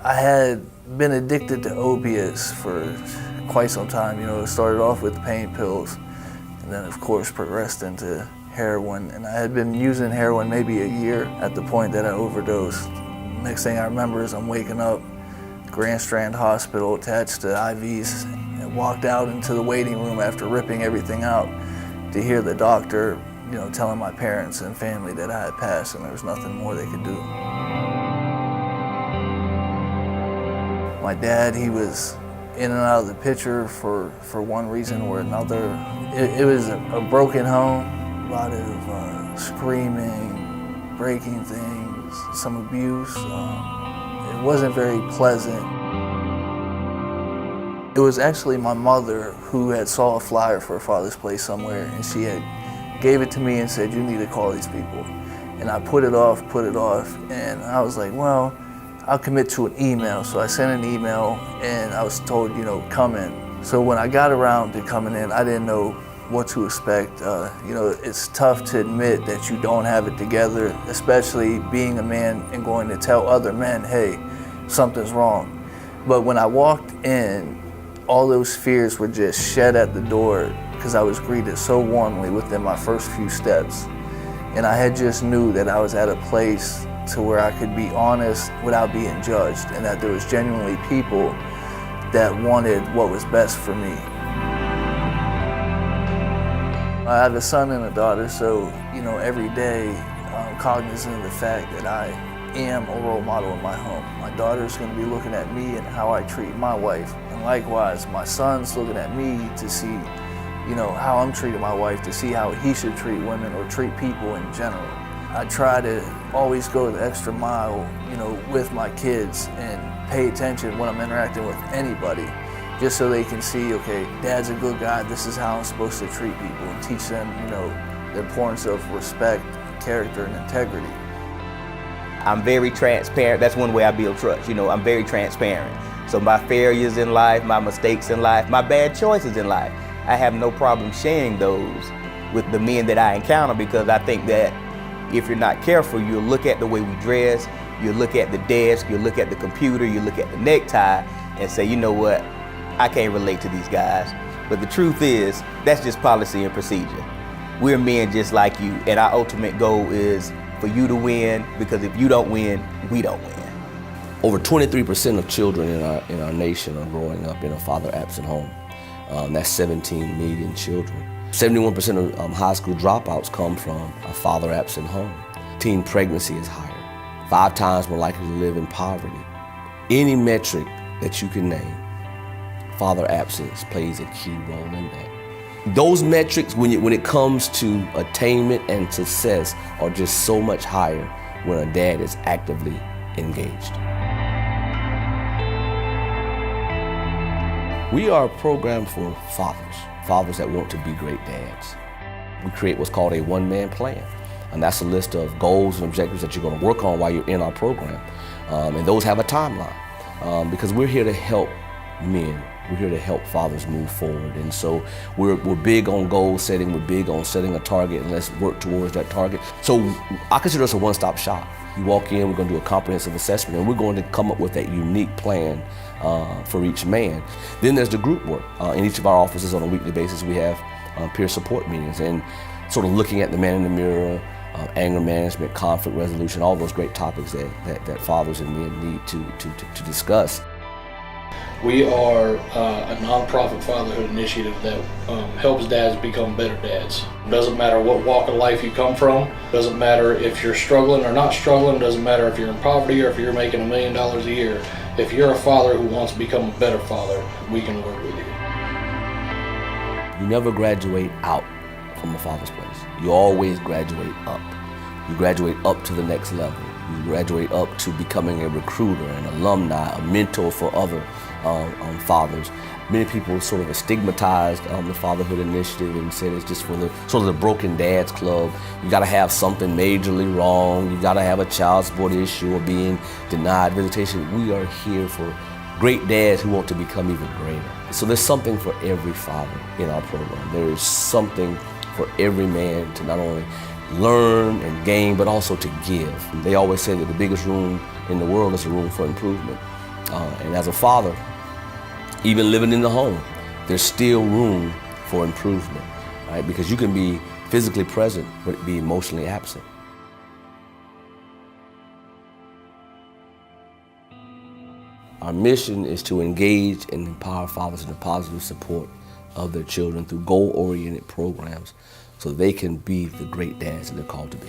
I had been addicted to opiates for quite some time. You know, it started off with pain pills and then of course progressed into heroin. And I had been using heroin maybe a year at the point that I overdosed. Next thing I remember is I'm waking up, Grand Strand Hospital attached to IVs, and walked out into the waiting room after ripping everything out to hear the doctor, you know, telling my parents and family that I had passed and there was nothing more they could do. My dad, he was in and out of the picture for one reason or another. It was a broken home, a lot of screaming, breaking things, some abuse. It wasn't very pleasant. It was actually my mother who had saw a flyer for a Father's Place somewhere, and she had gave it to me and said, "You need to call these people." And I put it off, and I was like, well, I'll commit to an email. So I sent an email and I was told, you know, come in. So when I got around to coming in, I didn't know what to expect. You know, it's tough to admit that you don't have it together, especially being a man and going to tell other men, hey, something's wrong. But when I walked in, all those fears were just shed at the door because I was greeted so warmly within my first few steps. And I had just knew that I was at a place to where I could be honest without being judged, and that there was genuinely people that wanted what was best for me. I have a son and a daughter, so you know, every day I'm cognizant of the fact that I am a role model in my home. My daughter's going to be looking at me and how I treat my wife, and likewise my son's looking at me to see, you know, how I'm treating my wife, to see how he should treat women or treat people in general. I try to always go the extra mile, you know, with my kids and pay attention when I'm interacting with anybody, just so they can see, okay, Dad's a good guy, this is how I'm supposed to treat people, and teach them, you know, the importance of respect, character, and integrity. I'm very transparent. That's one way I build trust. You know, I'm very transparent. So my failures in life, my mistakes in life, my bad choices in life, I have no problem sharing those with the men that I encounter, because I think that if you're not careful, you'll look at the way we dress, you'll look at the desk, you'll look at the computer, you'll look at the necktie and say, you know what, I can't relate to these guys. But the truth is, that's just policy and procedure. We're men just like you, and our ultimate goal is for you to win, because if you don't win, we don't win. Over 23% of children in our nation are growing up in a father-absent home. That's 17 million children. 71% of high school dropouts come from a father-absent home. Teen pregnancy is higher, 5 times more likely to live in poverty. Any metric that you can name, father absence plays a key role in that. Those metrics, when it comes to attainment and success, are just so much higher when a dad is actively engaged. We are programmed for fathers that want to be great dads. We create what's called a one-man plan, and that's a list of goals and objectives that you're going to work on while you're in our program. And those have a timeline, because we're here to help men. We're here to help fathers move forward. And so we're big on goal setting, we're big on setting a target, and let's work towards that target. So I consider us a one-stop shop. You walk in, we're going to do a comprehensive assessment, and we're going to come up with that unique plan for each man. Then there's the group work. In each of our offices on a weekly basis, we have peer support meetings, and sort of looking at the man in the mirror, anger management, conflict resolution, all those great topics that fathers and men need to discuss. We are a nonprofit fatherhood initiative that helps dads become better dads. Doesn't matter what walk of life you come from, doesn't matter if you're struggling or not struggling, doesn't matter if you're in poverty or if you're making $1 million a year. If you're a father who wants to become a better father, we can work with you. You never graduate out from a father's place. You always graduate up. You graduate up to the next level. You graduate up to becoming a recruiter, an alumni, a mentor for other fathers. Many people sort of stigmatized the Fatherhood Initiative and said it's just for the sort of the broken dads club. You gotta have something majorly wrong. You gotta have a child support issue or being denied visitation. We are here for great dads who want to become even greater. So there's something for every father in our program. There is something for every man to not only learn and gain, but also to give. They always say that the biggest room in the world is a room for improvement. And as a father, even living in the home, there's still room for improvement, right? Because you can be physically present but be emotionally absent. Our mission is to engage and empower fathers in the positive support of their children through goal-oriented programs so they can be the great dads that they're called to be.